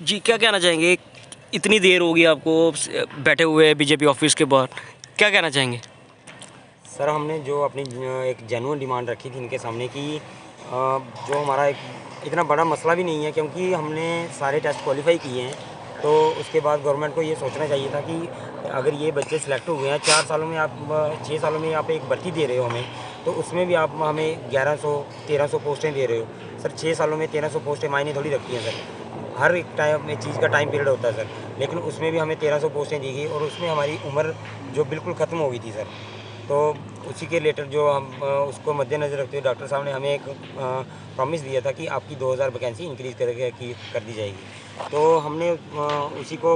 जी, क्या कहना चाहेंगे? इतनी देर हो गई आपको बैठे हुए बीजेपी ऑफिस के बाहर, क्या कहना चाहेंगे? सर हमने जो अपनी एक जेन्युइन डिमांड रखी थी इनके सामने कि जो हमारा एक इतना बड़ा मसला भी नहीं है, क्योंकि हमने सारे टेस्ट क्वालिफाई किए हैं। तो उसके बाद गवर्नमेंट को ये सोचना चाहिए था कि अगर ये बच्चे सिलेक्ट हुए हैं 4 सालों में, आप 6 सालों में आप एक भर्ती दे रहे हो हमें, तो उसमें भी आप हमें 1100-1300 पोस्टें दे रहे हो। सर 6 सालों में 1300 पोस्टें मायने थोड़ी रखती हैं सर। हर एक टाइम में चीज़ का टाइम पीरियड होता है सर, लेकिन उसमें भी हमें 1300 पोस्टें दी गई और उसमें हमारी उम्र जो बिल्कुल ख़त्म हो गई थी सर। तो उसी के रिलेटेड जो हम उसको मद्देनज़र रखते हुए डॉक्टर साहब ने हमें एक प्रॉमिस दिया था कि आपकी 2000 वैकेंसी इंक्रीज़ कर दी जाएगी। तो हमने उसी को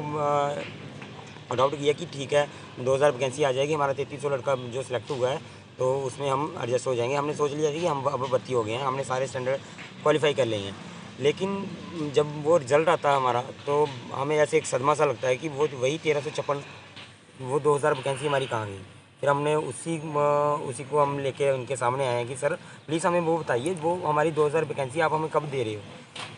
अडॉप्ट किया कि ठीक है 2000 वैकेंसी आ जाएगी, हमारा 3300 लड़का जो सिलेक्ट हुआ है तो उसमें हम एडजस्ट हो जाएंगे। हमने सोच लिया था कि हम अब भर्ती हो गए हैं, हमने सारे स्टैंडर्ड क्वालिफाई कर लिए हैं। लेकिन जब वो रिज़ल्ट आता है हमारा, तो हमें ऐसे एक सदमा सा लगता है कि वो वही 1356, वो 2000 वैकेंसी हमारी कहाँ गई। फिर हमने उसी को हम लेके उनके सामने आए हैं कि सर प्लीज़ हमें वो बताइए, वो हमारी 2000 वैकेंसी आप हमें कब दे रहे हो,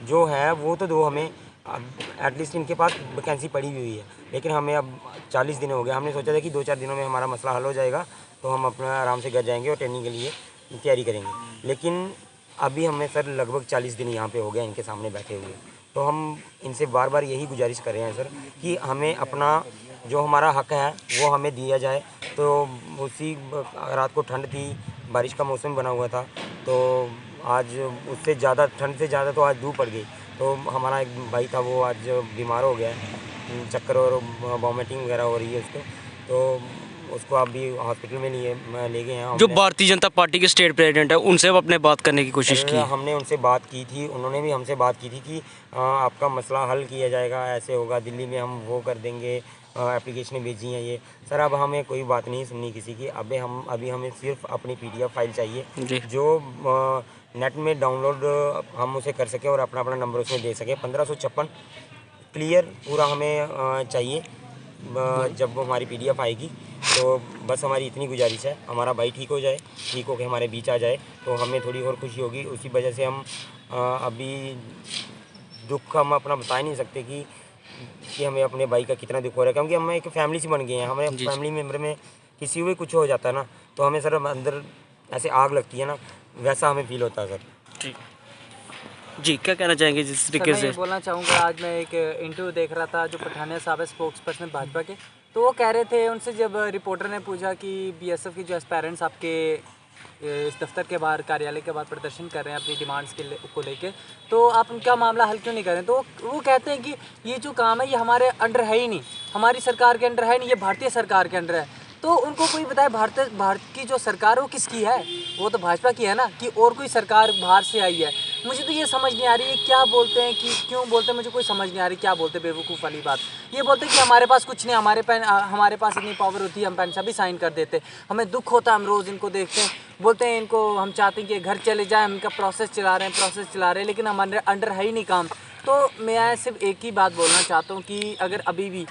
जो है वो तो दो हमें। एटलीस्ट इनके पास वैकेंसी पड़ी हुई है, लेकिन हमें अब 40 दिन हो गए। हमने सोचा था कि 2-4 दिनों में हमारा मसला हल हो जाएगा, तो हम अपना आराम से घर जाएंगे और ट्रेनिंग के लिए तैयारी करेंगे। लेकिन अभी हमें सर लगभग 40 दिन यहाँ पे हो गया इनके सामने बैठे हुए। तो हम इनसे बार बार यही गुजारिश कर रहे हैं सर कि हमें अपना जो हमारा हक है वो हमें दिया जाए। तो उसी रात को ठंड थी, बारिश का मौसम बना हुआ था, तो आज उससे ज़्यादा ठंड से ज़्यादा तो आज धूप पड़ गई। तो हमारा एक भाई था वो आज बीमार हो गया है, चक्कर और वॉमिटिंग वगैरह हो रही है उसको। तो उसको आप भी हॉस्पिटल में ले गए हैं जो हमने। भारतीय जनता पार्टी के स्टेट प्रेसिडेंट है, उनसे अब आपने बात करने की कोशिश की? हमने उनसे बात की थी, उन्होंने भी हमसे बात की थी कि आपका मसला हल किया जाएगा, ऐसे होगा, दिल्ली में हम वो कर देंगे, एप्लीकेशनें भेजी हैं ये। सर अब हमें कोई बात नहीं सुननी किसी की। अभी हमें सिर्फ अपनी PDF फाइल चाहिए जी। जो नेट में डाउनलोड हम उसे कर सकें और अपना अपना नंबर उसमें दे सकें। 1556 क्लियर पूरा हमें चाहिए। जब वो हमारी PDF आएगी तो बस हमारी इतनी गुजारिश है, हमारा भाई ठीक हो जाए, ठीक होकर हमारे बीच आ जाए तो हमें थोड़ी और खुशी होगी। उसी वजह से हम अभी दुख हम अपना बता ही नहीं सकते कि हमें अपने भाई का कितना दुख हो रहा है, क्योंकि हम एक फैमिली से बन गए हैं। हमें जी। फैमिली मेम्बर में किसी को भी कुछ हो जाता है ना, तो हमें सर अंदर ऐसे आग लगती है ना, वैसा हमें फील होता है सर। ठीक। जी, क्या कहना चाहेंगे जिस सर तरीके मैं से? ये बोलना चाहूँगा, आज मैं एक इंटरव्यू देख रहा था, जो पठानिया साहब है स्पोक्स पर्सन भाजपा के, तो वो कह रहे थे, उनसे जब रिपोर्टर ने पूछा कि BSF की जो एस्पायरेंट्स आपके इस दफ्तर के बाहर, कार्यालय के बाहर प्रदर्शन कर रहे हैं अपनी डिमांड्स को लेके, तो आप उनका मामला हल क्यों नहीं कर रहे? तो वो कहते हैं कि ये जो काम है ये हमारे अंडर है ही नहीं, हमारी सरकार के अंडर है नहीं, ये भारतीय सरकार के अंडर है। तो उनको कोई बताए भारत की जो सरकार है वो किसकी है? वो तो भाजपा की है ना, कि और कोई सरकार बाहर से आई है? मुझे तो ये समझ नहीं आ रही है क्या बोलते हैं, कि क्यों बोलते हैं, मुझे कोई समझ नहीं आ रही क्या बोलते हैं। बेवकूफ़ वाली बात ये बोलते हैं कि हमारे पास कुछ नहीं, हमारे पास इतनी पावर होती है, हम पेन भी साइन कर देते। हमें दुख होता है, हम रोज़ इनको देखते हैं, बोलते हैं इनको हम चाहते हैं कि घर चले जाए, हम इनका प्रोसेस चला रहे हैं, लेकिन हमारे अंडर है ही नहीं काम। तो मैं सिर्फ एक ही बात बोलना चाहता हूँ कि अगर अभी भी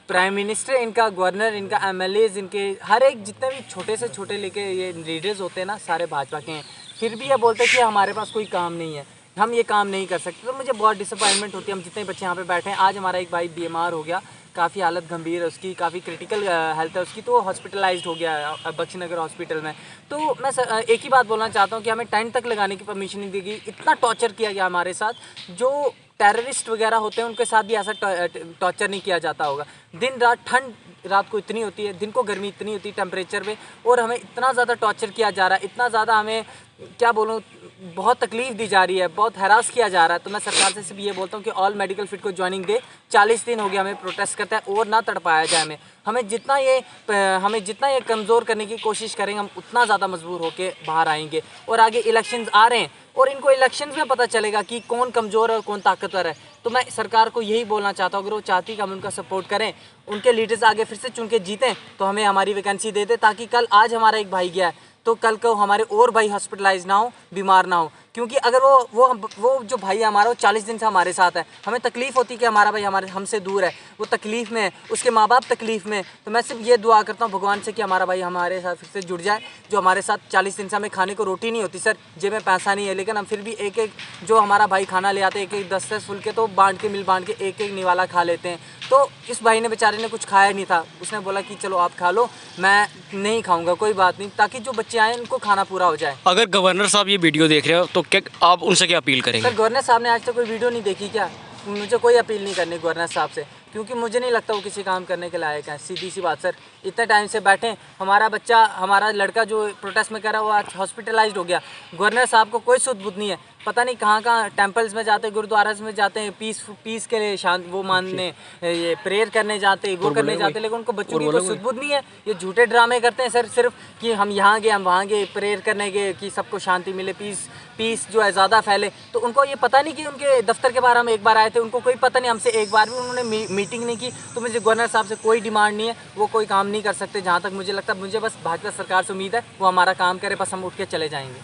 प्राइम मिनिस्टर, इनका गवर्नर, इनका MLAs, इनके हर एक जितने भी छोटे से छोटे लेके ये लीडर्स होते हैं ना, सारे भाजपा के हैं, फिर भी ये बोलते हैं कि हमारे पास कोई काम नहीं है, हम ये काम नहीं कर सकते। तो मुझे बहुत डिसअपॉइंटमेंट होती है। हम जितने बच्चे यहाँ पे बैठे हैं, आज हमारा एक भाई बीमार हो गया, काफ़ी हालत गंभीर है उसकी, काफ़ी क्रिटिकल हेल्थ है उसकी, तो वो हॉस्पिटलाइज्ड हो गया है बख्शीनगर हॉस्पिटल में। तो मैं एक ही बात बोलना चाहता हूँ कि हमें टेंट तक लगाने की परमिशन नहीं दी गई। इतना टॉर्चर किया गया हमारे साथ। जो टेररिस्ट वगैरह होते हैं उनके साथ भी ऐसा टॉर्चर नहीं किया जाता होगा। दिन रात ठंड रात को इतनी होती है, दिन को गर्मी इतनी होती है टेम्परेचर में, और हमें इतना ज़्यादा टॉर्चर किया जा रहा है, इतना ज़्यादा हमें क्या बोलूँ, बहुत तकलीफ़ दी जा रही है, बहुत हैरास किया जा रहा है। तो मैं सरकार से सिर्फ ये बोलता हूँ कि ऑल मेडिकल फिट को ज्वाइनिंग दे। 40 दिन हो गया हमें प्रोटेस्ट करता है, और ना तड़पाया जाए हमें जितना ये कमज़ोर करने की कोशिश करेंगे, हम उतना ज़्यादा मजबूर होकर बाहर आएंगे। और आगे इलेक्शंस आ रहे हैं, और इनको इलेक्शंस में पता चलेगा कि कौन कमज़ोर है और कौन ताकतवर है। तो मैं सरकार को यही बोलना चाहता हूँ, अगर वो चाहती कि हम उनका सपोर्ट करें, उनके लीडर्स आगे फिर से चुन के जीतें, तो हमें हमारी वैकेंसी दे दे, ताकि कल आज हमारा एक भाई गया है तो कल को हमारे और भाई हॉस्पिटलाइज ना हो, बीमार ना हो। क्योंकि अगर वो जो भाई हमारा वो 40 दिन से हमारे साथ है, हमें तकलीफ़ होती है कि हमारा भाई हमसे दूर है, वो तकलीफ़ में है, उसके माँ बाप तकलीफ़ में। तो मैं सिर्फ ये दुआ करता हूँ भगवान से कि हमारा भाई हमारे साथ फिर से जुड़ जाए, जो हमारे साथ 40 दिन से हमें खाने को रोटी नहीं होती सर, जेब में पैसा नहीं है, लेकिन हम फिर भी एक एक जो हमारा भाई खाना ले आते हैं, एक एक 10-10 फुलके तो बांट के एक एक निवाला खा लेते हैं। तो इस भाई ने बेचारे ने कुछ खाया नहीं था, उसने बोला कि चलो आप खा लो, मैं नहीं खाऊंगा, कोई बात नहीं, ताकि जो बच्चे आए उनको खाना पूरा हो जाए। अगर गवर्नर साहब ये वीडियो देख रहे हो तो क्या आप उनसे क्या अपील करेंगे? सर गवर्नर साहब ने आज तक कोई वीडियो नहीं देखी क्या? मुझे कोई अपील नहीं करनी गवर्नर साहब से, क्योंकि मुझे नहीं लगता वो किसी काम करने के लायक है। सीधी सी बात सर, इतने टाइम से बैठे, हमारा लड़का जो प्रोटेस्ट में कर रहा है वो आज हॉस्पिटलाइज्ड हो गया। गवर्नर साहब को कोई सुध बुध नहीं है, पता नहीं कहाँ टेम्पल्स में जाते हैं, गुरुद्वारास में जाते हैं, पीस के लिए शांत वो मानने, ये प्रेयर करने जाते हैं, वो करने जाते हैं, लेकिन उनको बच्चों की कोई सुध बुध नहीं है। ये झूठे ड्रामे करते हैं सर, सिर्फ कि हम यहाँ गए, हम वहाँ गए, प्रेयर करने गए कि सबको शांति मिले, पीस जो है ज़्यादा फैले। तो उनको ये पता नहीं कि उनके दफ्तर के बाहर हम एक बार आए थे, उनको कोई पता नहीं, हमसे एक बार भी उन्होंने मीटिंग नहीं की। तो मुझे गवर्नर साहब से कोई डिमांड नहीं है, वो कोई काम नहीं कर सकते जहाँ तक मुझे लगता है। मुझे बस भाजपा सरकार से उम्मीद है वो हमारा काम करे, बस हम उठ के चले जाएंगे।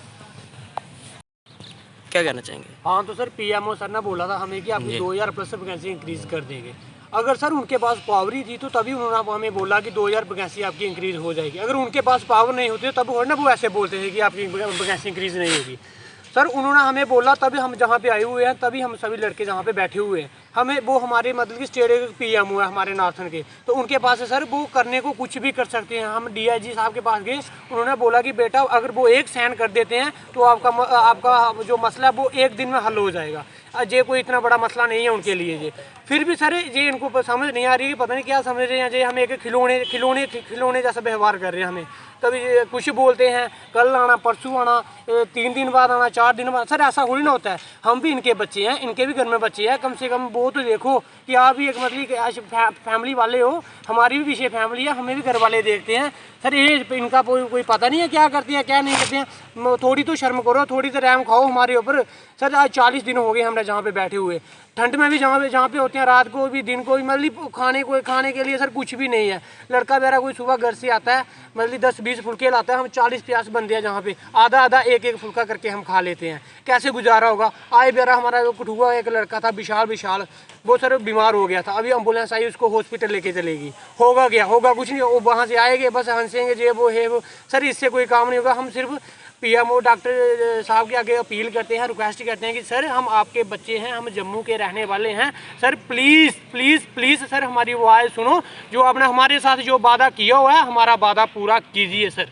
क्या कहना चाहेंगे? हाँ तो सर पीएमओ सर ने बोला था हमें कि आपकी 2000 प्लस वैकेंसी इंक्रीज कर देंगे। अगर सर उनके पास पावर ही थी तो तभी उन्होंने हमें बोला कि 2000 वैकेंसी आपकी इंक्रीज हो जाएगी। अगर उनके पास पावर नहीं होती तब वो ऐसे बोलते थे कि आपकी वैकेंसी इंक्रीज नहीं होगी। सर उन्होंने हमें बोला, तभी हम जहाँ पे आए हुए हैं, तभी हम सभी लड़के जहाँ पे बैठे हुए हैं, हमें वो हमारे मतलब कि स्टेट पीएमओ है हमारे नार्थन के, तो उनके पास है सर, वो करने को कुछ भी कर सकते हैं। हम डीआईजी साहब के पास गए, उन्होंने बोला कि बेटा अगर वो एक साइन कर देते हैं तो आपका जो मसला है वो एक दिन में हल हो जाएगा। ये कोई इतना बड़ा मसला नहीं है उनके लिए। ये फिर भी सर ये इनको समझ नहीं आ रही है, पता नहीं क्या समझ रहे हैं। ये हमें एक खिलौने जैसा व्यवहार कर रहे हैं। हमें कभी कुछ बोलते हैं, कल आना, परसों आना, 3 दिन बाद आना, 4 दिन बाद। सर ऐसा थोड़ी ना होता है, हम भी इनके बच्चे हैं, इनके भी घर में बच्चे हैं। कम से कम वो तो देखो कि आप भी एक मतलब फैमिली वाले हो, हमारी भी पीछे फैमिली है, हमें भी घर वाले देखते हैं। सर ये इनका कोई पता नहीं है क्या करते हैं क्या नहीं करते हैं। थोड़ी तो शर्म करो, थोड़ी तो रहम खाओ हमारे ऊपर। सर आज 40 दिन हो गए हमने जहाँ पे बैठे हुए, ठंड में भी जहाँ पे होते हैं, रात को भी दिन को भी, मतलब खाने के लिए सर कुछ भी नहीं है। लड़का मेरा कोई सुबह घर से आता है, मतलब 10-20 फुलके लाता है, हम 40-50 बंदे हैं जहाँ पे आधा एक फुलका करके हम खा लेते हैं। कैसे गुजारा होगा? आए बेरा हमारा जो कठुआ एक लड़का था विशाल, वो सर बीमार हो गया था, अभी एम्बुलेंस आई, उसको हॉस्पिटल लेके चलेगी। होगा कुछ नहीं, वो वहाँ से आएंगे बस हंसेंगे, ये वो है वो। सर इससे कोई काम नहीं होगा। हम सिर्फ पीएमओ डॉक्टर साहब के आगे अपील करते हैं, रिक्वेस्ट करते हैं कि सर हम आपके बच्चे हैं, हम जम्मू के रहने वाले हैं, सर प्लीज़ सर हमारी वो आवाज़ सुनो। जो आपने हमारे साथ जो वादा किया हुआ है, हमारा वादा पूरा कीजिए सर।